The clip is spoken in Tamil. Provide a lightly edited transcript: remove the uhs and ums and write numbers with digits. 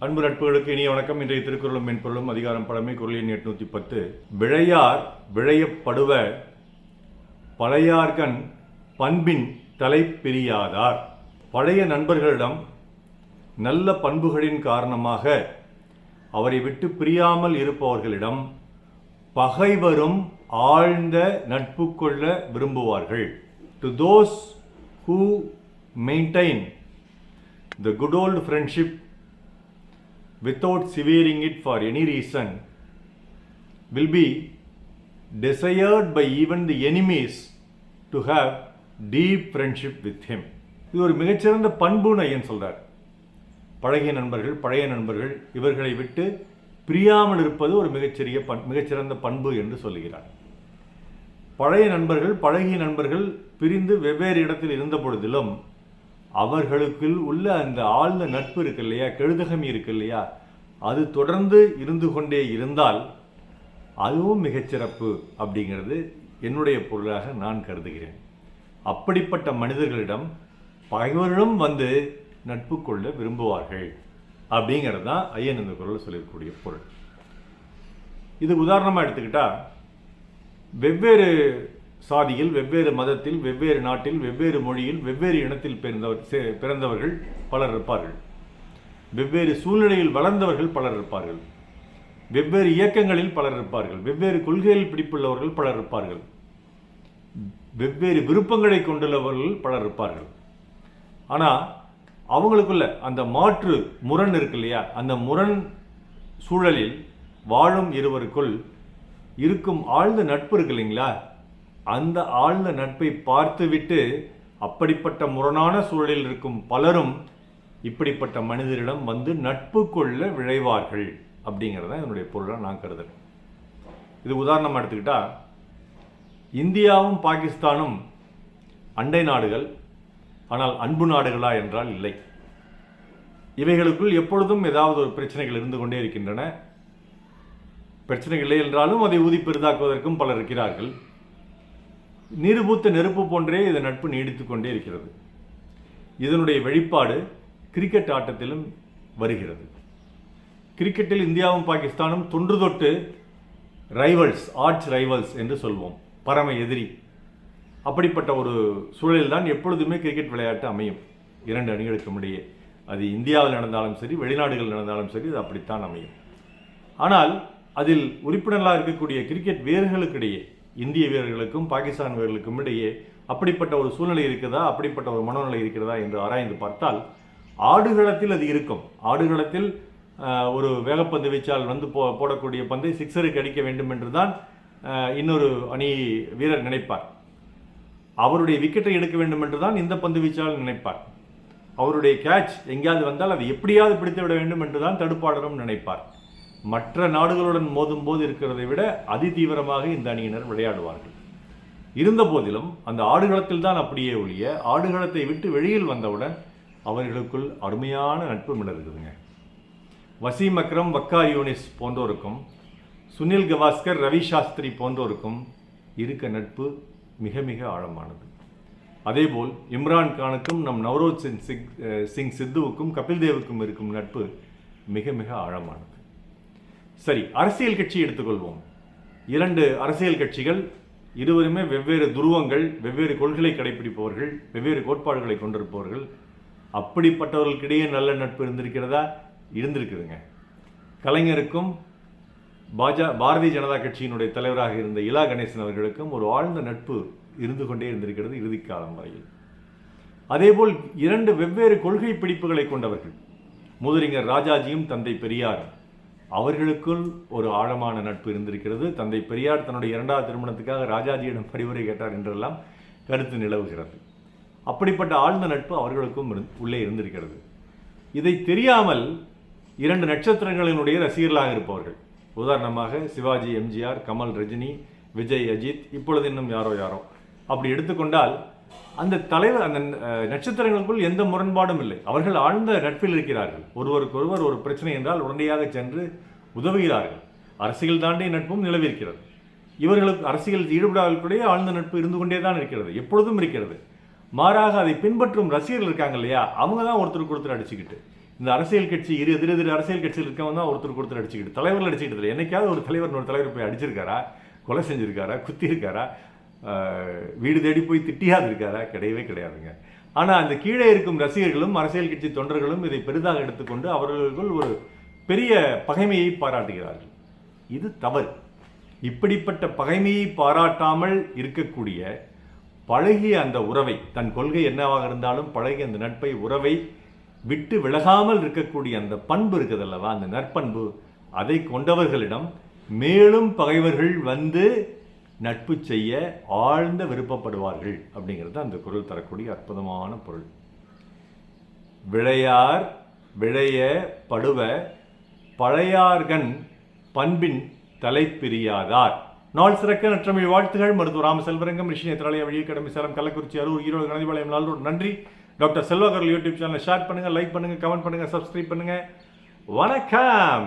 அன்பு நட்புகளுக்கு இனிய வணக்கம். இன்றைய திருக்குறளும் மென்பொருளும் அதிகாரம் பழமை குறள் எண் 810. விழையார் விழையப்படுவ பழையார்கண் பண்பின் தலை பிரியாதார். பழைய நண்பர்களிடம் நல்ல பண்புகளின் காரணமாக அவரை விட்டு பிரியாமல் இருப்பவர்களிடம் பகைவரும் ஆழ்ந்த நட்பு கொள்ள விரும்புவார்கள். To those who maintain the good old friendship without severing it for any reason will be desired by even the enemies to have deep friendship with him. இது ஒரு மிகச்சிறந்த பண்புன்னு ஐயன் சொல்றார். பழகிய நண்பர்கள், பழைய நண்பர்கள் இவர்களை விட்டு பிரியாமல் இருப்பது ஒரு மிகச்சிறந்த பண்பு என்று சொல்லுகிறார். பழைய நண்பர்கள், பழகிய நண்பர்கள் பிரிந்து வெவ்வேறு இடத்தில் இருந்த பொழுதிலும் அவர்களுக்குள் உள்ள அந்த ஆழ்ந்த நட்பு இருக்கு இல்லையா, கெழுதகமி இருக்கு இல்லையா, அது தொடர்ந்து இருந்து கொண்டே இருந்தால் அதுவும் மிகச்சிறப்பு அப்படிங்கிறது என்னுடைய பொருளாக நான் கருதுகிறேன். அப்படிப்பட்ட மனிதர்களிடம் பகைவர்களும் வந்து நட்பு கொள்ள விரும்புவார்கள் அப்படிங்கிறது தான் ஐயன் இந்த குறள் சொல்லக்கூடிய பொருள். இது உதாரணமாக எடுத்துக்கிட்டா, வெவ்வேறு சாதியில், வெவ்வேறு மதத்தில், வெவ்வேறு நாட்டில், வெவ்வேறு மொழியில், வெவ்வேறு இனத்தில் பிறந்தவர்கள் பலர் இருப்பார்கள். வெவ்வேறு சூழ்நிலையில் வளர்ந்தவர்கள் பலர் இருப்பார்கள். வெவ்வேறு இயக்கங்களில் பலர் இருப்பார்கள். வெவ்வேறு கொள்கையில் பிடிப்புள்ளவர்கள் பலர் இருப்பார்கள். வெவ்வேறு விருப்பங்களை கொண்டுள்ளவர்கள் பலர் இருப்பார்கள். ஆனால் அவங்களுக்குள்ள அந்த மாற்று முரண் இருக்கு இல்லையா, அந்த முரண் சூழலில் வாழும் இருவருக்குள் இருக்கும் ஆழ்ந்த நட்பு இருக்கு இல்லைங்களா, அந்த ஆழ்ந்த நட்பை பார்த்துவிட்டு அப்படிப்பட்ட முரணான சூழலில் இருக்கும் பலரும் இப்படிப்பட்ட மனிதரிடம் வந்து நட்பு கொள்ள விழைவார்கள் அப்படிங்கிறத என்னுடைய பொருளாக நான் கருதுறேன். இது உதாரணமாக எடுத்துக்கிட்டா, இந்தியாவும் பாகிஸ்தானும் அண்டை நாடுகள், ஆனால் அன்பு நாடுகளா என்றால் இல்லை. இவைகளுக்குள் எப்பொழுதும் ஏதாவது ஒரு பிரச்சனைகள் இருந்து கொண்டே இருக்கின்றன. பிரச்சனைகள் இல்லை என்றாலும் அதை ஊதி பெரிதாக்குவதற்கும் பலர் இருக்கிறார்கள். நீர்பூத்த நெருப்பு போன்றே இந்த நட்பு நீடித்துக் கொண்டே இருக்கிறது. இதனுடைய வெளிப்பாடு கிரிக்கெட் ஆட்டத்திலும் வருகிறது. கிரிக்கெட்டில் இந்தியாவும் பாகிஸ்தானும் தொன்று தொட்டு ரைவல்ஸ், ஆர்ச் ரைவல்ஸ் என்று சொல்வோம், பரம எதிரி. அப்படிப்பட்ட ஒரு சூழலில் தான் எப்பொழுதுமே கிரிக்கெட் விளையாட்டு அமையும் இரண்டு அணிகளுக்கும் இடையே. அது இந்தியாவில் நடந்தாலும் சரி, வெளிநாடுகள் நடந்தாலும் சரி, அது அப்படித்தான் அமையும். ஆனால் அதில் உறுப்பினர்களாக இருக்கக்கூடிய கிரிக்கெட் வீரர்களுக்கிடையே, இந்திய வீரர்களுக்கும் பாகிஸ்தான் வீரர்களுக்கும் இடையே அப்படிப்பட்ட ஒரு சூழ்நிலை இருக்கிறதா, அப்படிப்பட்ட ஒரு மனநிலை இருக்கிறதா என்று ஆராய்ந்து பார்த்தால் ஆடுகளத்தில் அது இருக்கும். ஆடுகளத்தில் ஒரு வேகப்பந்து வீச்சால் வந்து போடக்கூடிய பந்தை சிக்ஸருக்கு அடிக்க வேண்டும் என்று தான் இன்னொரு அணி வீரர் நினைப்பார். அவருடைய விக்கெட்டை எடுக்க வேண்டும் என்று தான் இந்த பந்து வீச்சால் நினைப்பார். அவருடைய கேட்ச் எங்கேயாவது வந்தால் அதை எப்படியாவது பிடித்து விட வேண்டும் என்று தான் தடுப்பாளரும் நினைப்பார். மற்ற நாடுகளுடன் மோதும் போது இருக்கிறதை விட அதிதீவிரமாக இந்த அணியினர் விளையாடுவார்கள். இருந்த போதிலும் அந்த ஆடுகளத்தில் தான் அப்படியே ஒழிய, ஆடுகளத்தை விட்டு வெளியில் வந்தவுடன் அவர்களுக்குள் அருமையான நட்பு மிளருக்குதுங்க. வசீம் அக்ரம், வக்கார் யூனிஸ் போன்றோருக்கும், சுனில் கவாஸ்கர், ரவி சாஸ்திரி போன்றோருக்கும் இருக்க நட்பு மிக மிக ஆழமானது. அதேபோல் இம்ரான் கானுக்கும் நம் நவ்ரோஜ் சிங் சித்துவுக்கும் கபில் தேவுக்கும் இருக்கும் நட்பு மிக மிக ஆழமானது. சரி, அரசியல் கட்சி எடுத்துக்கொள்வோம். இரண்டு அரசியல் கட்சிகள், இருவருமே வெவ்வேறு துருவங்கள், வெவ்வேறு கொள்கைகளை கடைபிடிப்பவர்கள், வெவ்வேறு கோட்பாடுகளை கொண்டிருப்பவர்கள். அப்படிப்பட்டவர்களுக்கிடையே நல்ல நட்பு இருந்திருக்கிறதா? இருந்திருக்குதுங்க. கலைஞருக்கும் பாரதிய ஜனதா கட்சியினுடைய தலைவராக இருந்த இலா கணேசன் அவர்களுக்கும் ஒரு ஆழ்ந்த நட்பு இருந்து கொண்டே இருந்திருக்கிறது இறுதி காலம் வரையில். அதேபோல் இரண்டு வெவ்வேறு கொள்கை பிடிப்புகளை கொண்டவர்கள், முதுறிஞர் ராஜாஜியும் தந்தை பெரியாரும், அவர்களுக்குள் ஒரு ஆழமான நட்பு இருந்திருக்கிறது. தந்தை பெரியார் தன்னுடைய இரண்டாவது திருமணத்துக்காக ராஜாஜியிடம் பரிவுரை கேட்டார் என்றெல்லாம் கருத்து நிலவுகிறது. அப்படிப்பட்ட ஆழ்ந்த நட்பு அவர்களுக்கும் உள்ளே இருந்திருக்கிறது. இதை தெரியாமல் இரண்டு நட்சத்திரங்களினுடைய ரசிகர்களாக இருப்பவர்கள், உதாரணமாக சிவாஜி, எம்ஜிஆர், கமல், ரஜினி, விஜய், அஜித், இப்பொழுது இன்னும் யாரோ அப்படி எடுத்துக்கொண்டால் அந்த தலைவர், அந்த நட்சத்திரங்களுக்குள் எந்த முரண்பாடும் இல்லை. அவர்கள் ஆழ்ந்த நட்பில் இருக்கிறார்கள். ஒருவருக்கொருவர் ஒரு பிரச்சனை என்றால் உடனடியாக சென்று உதவுகிறார்கள். அரசியல் தாண்டிய நட்பும் நிலவிருக்கிறது. இவர்களுக்கு அரசியல் ஈடுபடாதவர்களுடைய ஆழ்ந்த நட்பு இருந்து கொண்டே தான் இருக்கிறது, எப்பொழுதும் இருக்கிறது. மாறாக அதை பின்பற்றும் ரசிகர்கள் இருக்காங்க இல்லையா, அவங்க தான் ஒருத்தருக்கு ஒருத்தர் அடிச்சுக்கிட்டு இந்த அரசியல் கட்சி எதிரெதிர் அரசியல் கட்சியில் இருக்கவங்க தான் ஒருத்தர் அடிச்சுக்கிட்டு, தலைவர்கள் அடிச்சுக்கிட்டு இல்லை. என்னைக்காவது ஒரு தலைவர் ஒரு தலைவர் போய் அடிச்சிருக்காரா, கொலை செஞ்சுருக்காரா, குத்தி இருக்காரா, வீடு தேடி போய் திட்டியாது இருக்காரா? கிடையவே கிடையாதுங்க. ஆனால் அந்த கீழே இருக்கும் ரசிகர்களும் அரசியல் கட்சி தொண்டர்களும் இதை பெரிதாக எடுத்துக்கொண்டு அவர்களுக்குள் ஒரு பெரிய பகைமையை பாராட்டுகிறார்கள். இது தவறு. இப்படிப்பட்ட பகைமையை பாராட்டாமல் இருக்கக்கூடிய பழகிய அந்த உறவை, தன் கொள்கை என்னவாக இருந்தாலும் பழகிய அந்த நட்பை, உறவை விட்டு விலகாமல் இருக்கக்கூடிய அந்த பண்பு இருக்குதல்லவா, அந்த நற்பண்பு, அதை கொண்டவர்களிடம் மேலும் பகைவர்கள் வந்து நட்பு செய்ய ஆழ்ந்த விருப்பப்படுவார்கள் அப்படிங்கிறது அந்த குறள் தரக்கூடிய அற்புதமான பொருள். விளையார் விளைய படுவ பழையார்கண் பண்பின் தலை பிரியாதார். நாள் சிறக்க நற்றமிழ் வாழ்த்துகள். மருத்துவர் ராமசெல்வரங்கம், ரிஷி நேத்ராலயா, வழியை கடமை, சேலம், கள்ளக்குறிச்சி, அரூர், ஈரோடு, கணதிபாளையம், நாளூர். நன்றி. டாக்டர் செல்வாகர் யூடியூப் சேனலை ஷேர் பண்ணுங்க, லைக் பண்ணுங்க, கமெண்ட் பண்ணுங்க, சப்ஸ்கிரைப் பண்ணுங்க. வணக்கம்.